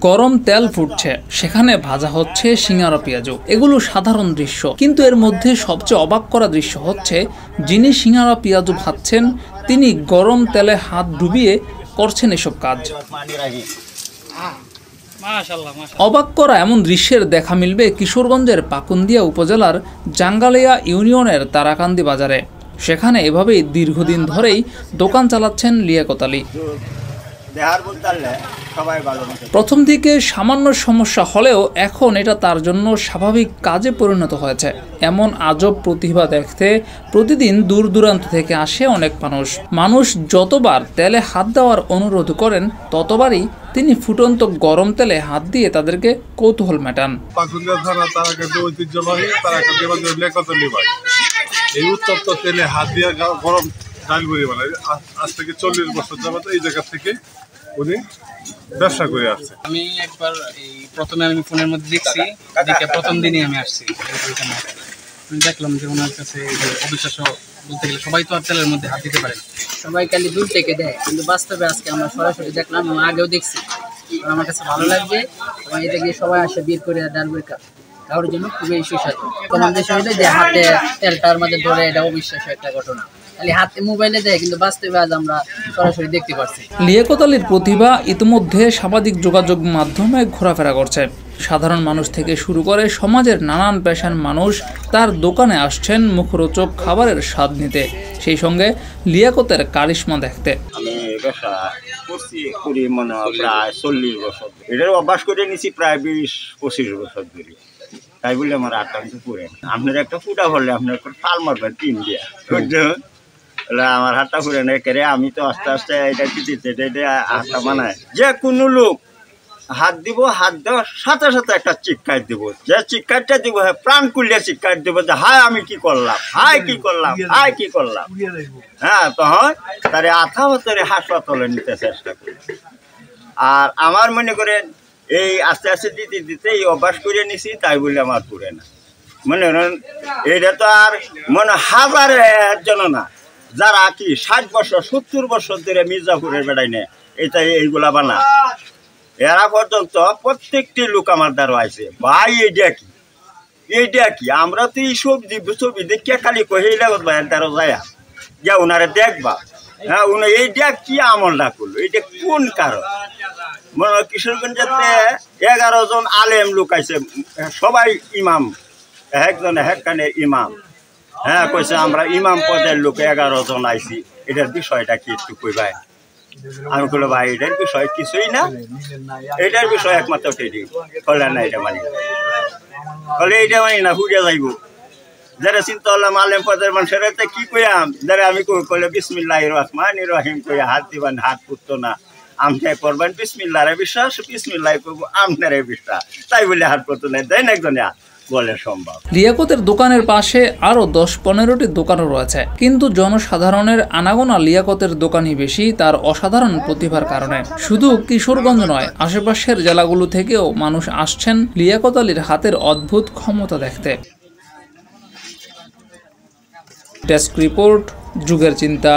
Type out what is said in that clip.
গরম তেল ফুটছে, সেখানে ভাজা হচ্ছে সিঙ্গারা পেঁয়াজু। এগুলো সাধারণ দৃশ্য, কিন্তু এর মধ্যে সবচেয়ে অবাক করা দৃশ্য হচ্ছে যিনি সিঙ্গারা পেঁয়াজু ভাজছেন তিনি গরম তেলে হাত ডুবিয়ে করছেন এসব কাজ। অবাক করা এমন দৃশ্যের দেখা মিলবে কিশোরগঞ্জের পাকুন্দিয়া উপজেলার জাঙ্গালিয়া ইউনিয়নের তারাকান্দি বাজারে। সেখানে এভাবেই দীর্ঘদিন ধরেই দোকান চালাচ্ছেন লিয়াকত আলী। প্রথম দিকে সামান্য সমস্যা হলেও এখন এটা তার জন্য স্বাভাবিক কাজে পরিণত হয়েছে। এমন আজব প্রতিভা দেখতে প্রতিদিন দূর দূরান্ত থেকে আসে অনেক মানুষ যতবার তেলে হাত দেওয়ার অনুরোধ করেন ততবারই তিনি ফুটন্ত গরম তেলে হাত দিয়ে তাদেরকে কৌতূহল মেটান। এই উত্তপ্ত তেলে হাত দিয়ে গরম ডালপুরি বানায়। আজ থেকে 40 বছর যাবত এই জায়গা থেকে উনি ব্যবসা করে আসছে। আমি একবার প্রথমে আমি ফোনের মধ্যে দেখছি, দেখে প্রথম দিনই আমি আসছি। আমি দেখলাম যে ওনার কাছে অবিশ্বাস্য বলতে গেলে, সবাই তো আর তেলের মধ্যে হাত দিতে পারে, সবাই খালি দূর থেকে দেয়, কিন্তু বাস্তবে আজকে আমরা সরাসরি দেখলাম, আগেও দেখছি। আমার কাছে ভালো লাগবে, এটা গিয়ে সবাই আসে বের করে ডালপুরি খাওয়ার জন্য খুবই সুস্বাদু। তোমার দেশে হইলে যে হাতে তেলটার মধ্যে ধরে, এটা অবিশ্বাস্য একটা ঘটনা। হাতে মোবাইলে দেয়, কিন্তু বাস্তবে আজ আমরা সরাসরি দেখতে পাচ্ছি। লিয়াকত আলীর প্রতিভা ইতিমধ্যে সামাজিক যোগাযোগ মাধ্যমে ঘোরাফেরা করছে। সাধারণ মানুষ থেকে শুরু করে সমাজের নানান পেশার মানুষ তার দোকানে আসছেন মুখরোচক খাবারের স্বাদ নিতে, সেই সঙ্গে লিয়াকতের কারিশমা দেখতে। আমি ব্যবসা করছি মনে হয় প্রায় 40 বছর। এটার অভ্যাস করে নিছি প্রায় 20-25 বছর ধরে। তাই বলে আমার আটটা কিন্তু পুরে আপনার একটা ফুটা ভরলে আপনার তাল মারবেন 3 দিয়া আমার হাতটা ফুরে নেই কেড়ে। আমি তো আস্তে আস্তে এটা হাতটা বানায়। যে কোনো লোক হাত দিব, হাত দেওয়ার সাথে সাথে একটা চিৎকার দিব। যে চিৎকারটা দিব প্রাণ কুলিয়া চিৎকার দিব যে হায় আমি কি করলাম, হায় কি করলাম, হায় কি করলাম। হ্যাঁ, তখন তারে আধা বছরে হাসপাতালে নিতে চেষ্টা করি। আর আমার মনে করেন এই আস্তে আস্তে দিতে দিতে এই অভ্যাস করে নিছি, তাই বলে আমার পুরে না। মনে করেন এটা তো আর মনে হাজারের জন্য না, যারা কি 60 বছর 70 বছর ধরে মির্জাপুরের বেড়াই নেয় এইগুলা বানা, এরা পর্যন্ত প্রত্যেকটি লোক আমার দ্বারা আছে, ভাই এইটা কি আমরা তো এই ছবি দেখে খালি কহিলা ভাইয়ের দ্বারা যায় যে ওনারা দেখবা। হ্যাঁ, উনি এইটা কি আমলটা করলো, এইটা কোন কারণ। মনে হয় কিশোরগঞ্জেতে 11 জন আলেম লোক আছে, সবাই ইমাম, একজন একখানের ইমাম। হ্যাঁ, কইছে আমরা ইমাম পদের লোক 11 জন আইছি, এটার বিষয়টা কি একটু কইবাই। আমি বললো ভাই এটার বিষয় কিছুই না, এটার বিষয় একমাত্র টেডি কল্যাণ না, এটা মানি বলে এইটা মানি না, হুড়িয়া যাইব। যারা চিন্তা করলাম আলেম পদের মানুষের কি কইয়াম, যারা আমি কইলে বিসমিল্লাহির রহমানির রহিম কইয়া হাত দিবেন, হাত পুততো না, আমনে করবেন বিসমিল্লাহরে বিশ্বাস, বিসমিল্লাহ করবো আমনারে বিশ্বাস, তাই বলে হাত পুততো না, দেয় না একজনে বলে সম্ভব। লিয়াকতের দোকানের পাশে আরো 10-15টি দোকানও রয়েছে, কিন্তু জনসাধারণের আনাগোনা লিয়াকতের দোকানই বেশি তার অসাধারণ প্রতিভার কারণে। শুধু কিশোরগঞ্জ নয়, আশেপাশের জেলাগুলো থেকেও মানুষ আসছেন লিয়াকত আলীর হাতের অদ্ভুত ক্ষমতা দেখতে। ডেস্ক রিপোর্ট, যুগের চিন্তা।